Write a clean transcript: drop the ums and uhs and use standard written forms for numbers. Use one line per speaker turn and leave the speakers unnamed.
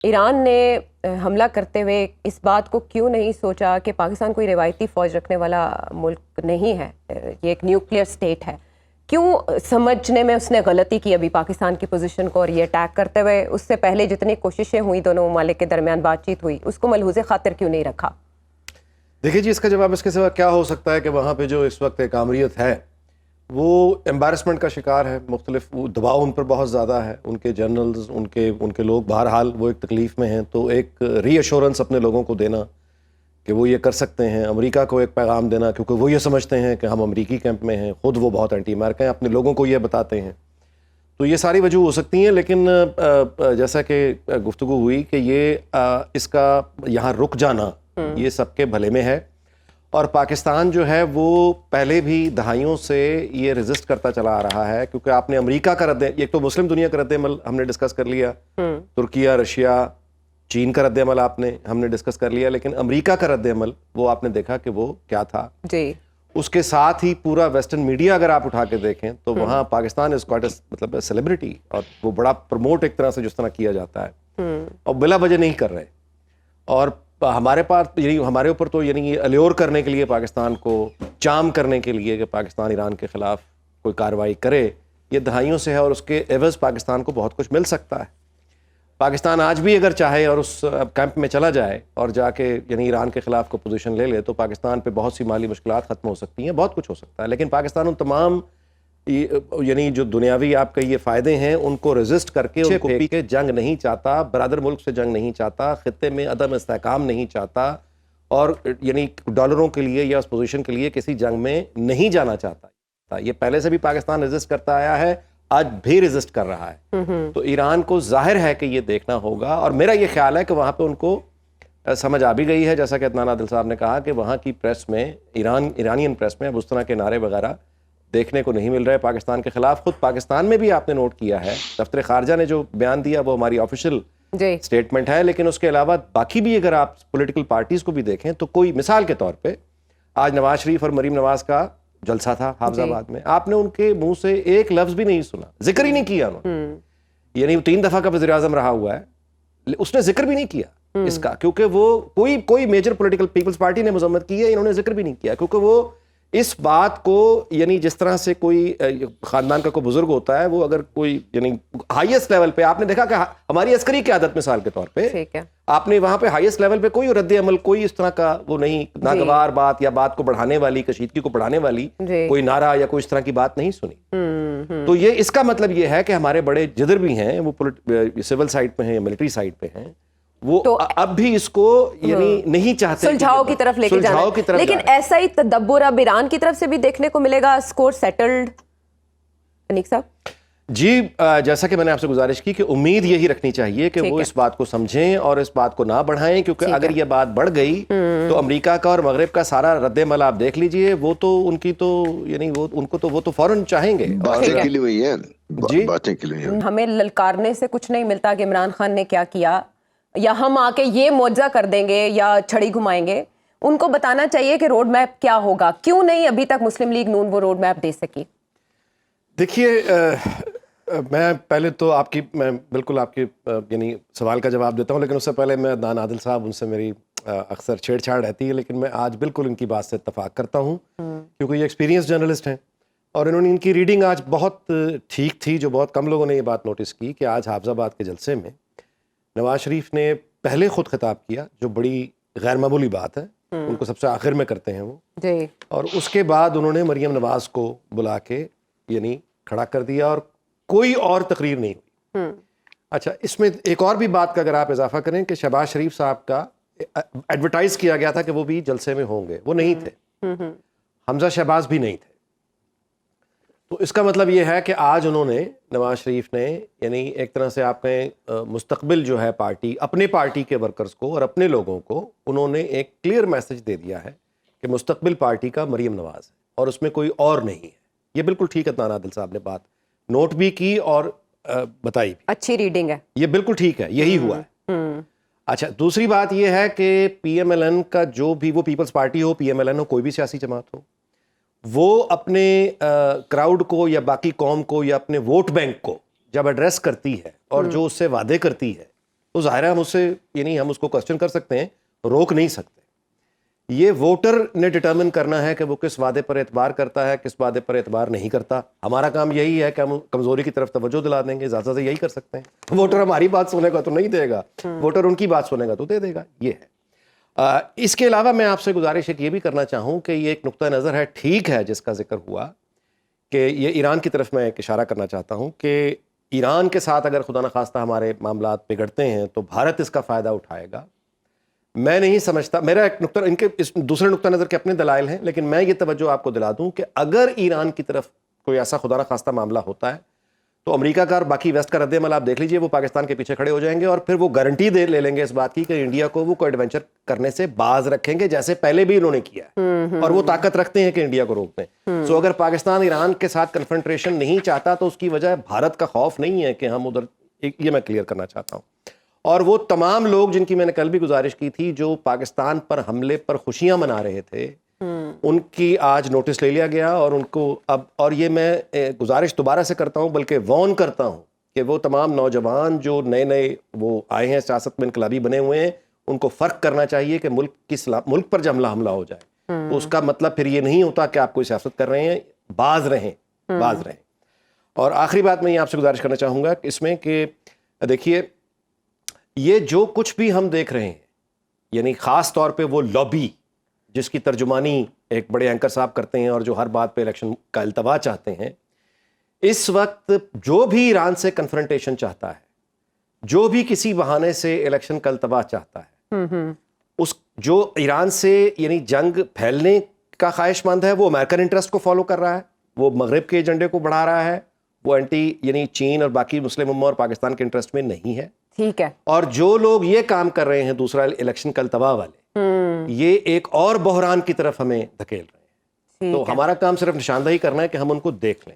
ایران نے حملہ کرتے ہوئے اس بات کو کیوں نہیں سوچا کہ پاکستان کوئی روایتی فوج رکھنے والا ملک نہیں ہے، یہ ایک نیوکلیئر سٹیٹ ہے؟ کیوں سمجھنے میں اس نے غلطی کی ابھی پاکستان کی پوزیشن کو، اور یہ اٹیک کرتے ہوئے اس سے پہلے جتنی کوششیں ہوئیں دونوں ممالک کے درمیان بات چیت ہوئی، اس کو ملحوظ خاطر کیوں نہیں رکھا؟
دیکھیے جی، اس کا جواب اس کے سوا کیا ہو سکتا ہے کہ وہاں پہ جو اس وقت ایک آمریت ہے وہ امبیرسمنٹ کا شکار ہے، مختلف دباؤ ان پر بہت زیادہ ہے، ان کے جنرلز، ان کے لوگ بہرحال وہ ایک تکلیف میں ہیں، تو ایک ری ایشورنس اپنے لوگوں کو دینا کہ وہ یہ کر سکتے ہیں، امریکہ کو ایک پیغام دینا کیونکہ وہ یہ سمجھتے ہیں کہ ہم امریکی کیمپ میں ہیں، خود وہ بہت اینٹی امریکہ ہیں، اپنے لوگوں کو یہ بتاتے ہیں، تو یہ ساری وجوہ ہو سکتی ہیں، لیکن جیسا کہ گفتگو ہوئی کہ یہ اس کا یہاں رک جانا یہ سب کے بھلے میں ہے، اور پاکستان جو ہے وہ پہلے بھی دہائیوں سے یہ ریزسٹ کرتا چلا آ رہا ہے، کیونکہ آپ نے امریکہ کا ایک تو مسلم دنیا کا رد عمل ہم نے ڈسکس کر لیا، ترکیہ، رشیا، چین کا رد عمل ہم نے ڈسکس کر لیا، لیکن امریکہ کا رد عمل وہ آپ نے دیکھا کہ وہ کیا تھا
جی۔
اس کے ساتھ ہی پورا ویسٹرن میڈیا اگر آپ اٹھا کے دیکھیں تو وہاں پاکستان از کوائٹ مطلب سیلیبریٹی، اور وہ بڑا پروموٹ ایک طرح سے جس طرح کیا جاتا ہے، اور بلا وجہ نہیں کر رہے، اور ہمارے پاس یعنی ہمارے اوپر تو یعنی الیور کرنے کے لیے، پاکستان کو چام کرنے کے لیے کہ پاکستان ایران کے خلاف کوئی کارروائی کرے، یہ دہائیوں سے ہے، اور اس کے عوض پاکستان کو بہت کچھ مل سکتا ہے۔ پاکستان آج بھی اگر چاہے اور اس کیمپ میں چلا جائے اور جا کے یعنی ایران کے خلاف کو پوزیشن لے لے تو پاکستان پہ بہت سی مالی مشکلات ختم ہو سکتی ہیں، بہت کچھ ہو سکتا ہے، لیکن پاکستان ان تمام یعنی جو دنیاوی آپ کے یہ فائدے ہیں ان کو ریزسٹ کر کے، ان کو پھینک کے جنگ نہیں چاہتا، برادر ملک سے جنگ نہیں چاہتا، خطے میں عدم استحکام نہیں چاہتا، اور یعنی ڈالروں کے لیے یا اس پوزیشن کے لیے کسی جنگ میں نہیں جانا چاہتا۔ یہ پہلے سے بھی پاکستان ریزسٹ کرتا آیا ہے، آج بھی ریزسٹ کر رہا ہے، تو ایران کو ظاہر ہے کہ یہ دیکھنا ہوگا، اور میرا یہ خیال ہے کہ وہاں پہ ان کو سمجھ آ بھی گئی ہے، جیسا کہ عدنان عادل صاحب نے کہا کہ وہاں کی پریس میں، ایرانین پریس میں اب اس طرح کے نعرے وغیرہ دیکھنے کو نہیں مل رہے پاکستان کے خلاف۔ خود پاکستان میں بھی آپ نے نوٹ کیا ہے، دفتر خارجہ نے جو بیان دیا وہ ہماری آفیشیل سٹیٹمنٹ ہے، لیکن اس کے علاوہ باقی بھی اگر آپ پولیٹیکل پارٹیز کو بھی دیکھیں تو کوئی مثال کے طور پہ آج نواز شریف اور مریم نواز کا جلسہ تھا حافظ آباد میں، آپ نے ان کے منہ سے ایک لفظ بھی نہیں سنا، ذکر ہی نہیں کیا انہوں نے، یعنی 3 دفعہ کا وزیر اعظم رہا ہوا ہے، اس نے ذکر بھی نہیں کیا اس کا، کیونکہ وہ کوئی میجر پولیٹیکل پیپلز پارٹی نے مذمت کی ہے، انہوں نے ذکر بھی نہیں کیا، کیونکہ وہ اس بات کو یعنی جس طرح سے کوئی خاندان کا کوئی بزرگ ہوتا ہے، وہ اگر کوئی یعنی ہائیسٹ لیول پہ، آپ نے دیکھا کہ ہماری عسکری قیادت مثال کے طور پہ آپ نے وہاں پہ ہائیسٹ لیول پہ کوئی رد عمل، کوئی اس طرح کا وہ نہیں، ناگوار بات یا بات کو بڑھانے والی، کشیدگی کو بڑھانے والی کوئی نعرہ یا کوئی اس طرح کی بات نہیں سنی۔ تو یہ اس کا مطلب یہ ہے کہ ہمارے بڑے جدر بھی ہیں، وہ سول سائڈ پہ ہیں یا ملٹری سائڈ پہ ہیں، وہ اب بھی اس کو یعنی نہیں چاہتے
سلجھاؤ کی طرف لے کے جانا، لیکن ایسا ہی تدبر اب ایران کی طرف سے بھی دیکھنے کو ملے گا، اسکور سیٹلڈ؟ انیق صاحب
جی، جیسا کہ میں نے آپ سے گزارش کی کہ امید یہی رکھنی چاہیے کہ وہ اس بات کو سمجھیں اور اس بات کو نہ بڑھائیں، کیونکہ اگر یہ بات بڑھ گئی تو امریکہ کا اور مغرب کا سارا رد عمل آپ دیکھ لیجئے، وہ تو ان کی تو یعنی وہ تو فوراً چاہیں گے،
باتیں کے لیے ہوئی ہیں
جی،
باتیں کے لیے
ہمیں للکارنے سے کچھ نہیں ملتا کہ عمران خان نے کیا کیا، یا ہم آ کے یہ معجزہ کر دیں گے یا چھڑی گھمائیں گے، ان کو بتانا چاہیے کہ روڈ میپ کیا ہوگا۔ کیوں نہیں ابھی تک مسلم لیگ نون وہ روڈ میپ دے سکی؟
دیکھیے میں پہلے تو میں بالکل آپ کی یعنی سوال کا جواب دیتا ہوں، لیکن اس سے پہلے میں عدنان عادل صاحب، ان سے میری اکثر چھیڑ چھاڑ رہتی ہے، لیکن میں آج بالکل ان کی بات سے اتفاق کرتا ہوں، کیونکہ یہ ایکسپیرینس جرنلسٹ ہیں، اور انہوں نے ان کی ریڈنگ آج بہت ٹھیک تھی، جو بہت کم لوگوں نے یہ بات نوٹس کی کہ آج حافظ آباد کے جلسے میں نواز شریف نے پہلے خود خطاب کیا، جو بڑی غیر معمولی بات ہے، ان کو سب سے آخر میں کرتے ہیں وہ، اور اس کے بعد انہوں نے مریم نواز کو بلا کے یعنی کھڑا کر دیا، اور کوئی اور تقریر نہیں ہوئی۔ اچھا، اس میں ایک اور بھی بات کا اگر آپ اضافہ کریں کہ شہباز شریف صاحب کا ایڈورٹائز کیا گیا تھا کہ وہ بھی جلسے میں ہوں گے، وہ نہیں تھے، حمزہ شہباز بھی نہیں تھے، تو اس کا مطلب یہ ہے کہ آج انہوں نے، نواز شریف نے یعنی ایک طرح سے آپ نے مستقبل جو ہے پارٹی، اپنے پارٹی کے ورکرز کو اور اپنے لوگوں کو انہوں نے ایک کلیئر میسج دے دیا ہے کہ مستقبل پارٹی کا مریم نواز ہے اور اس میں کوئی اور نہیں ہے۔ یہ بالکل ٹھیک ہے، عدنان عادل صاحب نے بات نوٹ بھی کی اور بتائی بھی، اچھی
ریڈنگ ہے،
یہ بالکل ٹھیک ہے، یہی ہوا ہے۔ اچھا، دوسری بات یہ ہے کہ پی ایم ایل این کا جو بھی، وہ پیپلز پارٹی ہو، پی ایم ایل این ہو، کوئی بھی سیاسی جماعت ہو، وہ اپنے کراؤڈ کو یا باقی قوم کو یا اپنے ووٹ بینک کو جب ایڈریس کرتی ہے اور جو اس سے وعدے کرتی ہے تو ظاہر ہے ہم اس سے یعنی ہم اس کو کوشچن کر سکتے ہیں, روک نہیں سکتے. یہ ووٹر نے ڈٹرمن کرنا ہے کہ وہ کس وعدے پر اعتبار کرتا ہے, کس وعدے پر اعتبار نہیں کرتا. ہمارا کام یہی ہے کہ ہم کمزوری کی طرف توجہ دلا دیں گے, زیادہ سے یہی کر سکتے ہیں. ووٹر ہماری بات سنے گا تو نہیں دے گا, ووٹر ان کی بات سنے گا تو دے دے گا. یہ ہے. اس کے علاوہ میں آپ سے گزارش ایک یہ بھی کرنا چاہوں کہ یہ ایک نقطہ نظر ہے, ٹھیک ہے جس کا ذکر ہوا کہ یہ ایران کی طرف میں ایک اشارہ کرنا چاہتا ہوں کہ ایران کے ساتھ اگر خدا نخواستہ ہمارے معاملات بگڑتے ہیں تو بھارت اس کا فائدہ اٹھائے گا. میں نہیں سمجھتا, میرا ایک نقطہ, ان کے اس دوسرے نقطہ نظر کے اپنے دلائل ہیں, لیکن میں یہ توجہ آپ کو دلا دوں کہ اگر ایران کی طرف کوئی ایسا خدا نخواستہ معاملہ ہوتا ہے تو امریکہ کا اور باقی ویسٹ کا رد عمل آپ دیکھ لیجئے, وہ پاکستان کے پیچھے کھڑے ہو جائیں گے اور پھر وہ گارنٹی لے لیں گے اس بات کی کہ انڈیا کو وہ کوئی ایڈونچر کرنے سے باز رکھیں گے, جیسے پہلے بھی انہوں نے کیا ہے, اور وہ طاقت رکھتے ہیں کہ انڈیا کو روک دیں. سو اگر پاکستان ایران کے ساتھ کنفرنٹریشن نہیں چاہتا تو اس کی وجہ بھارت کا خوف نہیں ہے کہ ہم ادھر, یہ میں کلیئر کرنا چاہتا ہوں. اور وہ تمام لوگ جن کی میں نے کل بھی گزارش کی تھی جو پاکستان پر حملے پر خوشیاں منا رہے تھے, ان کی آج نوٹس لے لیا گیا, اور ان کو اب, اور یہ میں گزارش دوبارہ سے کرتا ہوں بلکہ وارن کرتا ہوں کہ وہ تمام نوجوان جو نئے وہ آئے ہیں سیاست میں انقلابی بنے ہوئے ہیں, ان کو فرق کرنا چاہیے کہ ملک پر جب حملہ ہو جائے تو اس کا مطلب پھر یہ نہیں ہوتا کہ آپ کوئی سیاست کر رہے ہیں, باز رہیں. اور آخری بات میں یہ آپ سے گزارش کرنا چاہوں گا اس میں کہ دیکھیے یہ جو کچھ بھی ہم دیکھ رہے ہیں, یعنی خاص طور پہ وہ لابی جس کی ترجمانی ایک بڑے اینکر صاحب کرتے ہیں اور جو ہر بات پہ الیکشن کا التوا چاہتے ہیں, اس وقت جو بھی ایران سے کنفرنٹیشن چاہتا ہے, جو بھی کسی بہانے سے الیکشن کا التوا چاہتا ہے, اس جو ایران سے یعنی جنگ پھیلنے کا خواہش مند ہے, وہ امریکن انٹرسٹ کو فالو کر رہا ہے, وہ مغرب کے ایجنڈے کو بڑھا رہا ہے, وہ اینٹی یعنی چین اور باقی مسلم امہ اور پاکستان کے انٹرسٹ میں نہیں ہے.
ٹھیک ہے. اور
جو لوگ یہ کام کر رہے ہیں دوسرا الیکشن کا التوا والے, یہ ایک اور بحران کی طرف ہمیں دھکیل رہے ہیں. تو ہمارا کام صرف نشاندہی کرنا ہے کہ ہم ان کو دیکھ لیں.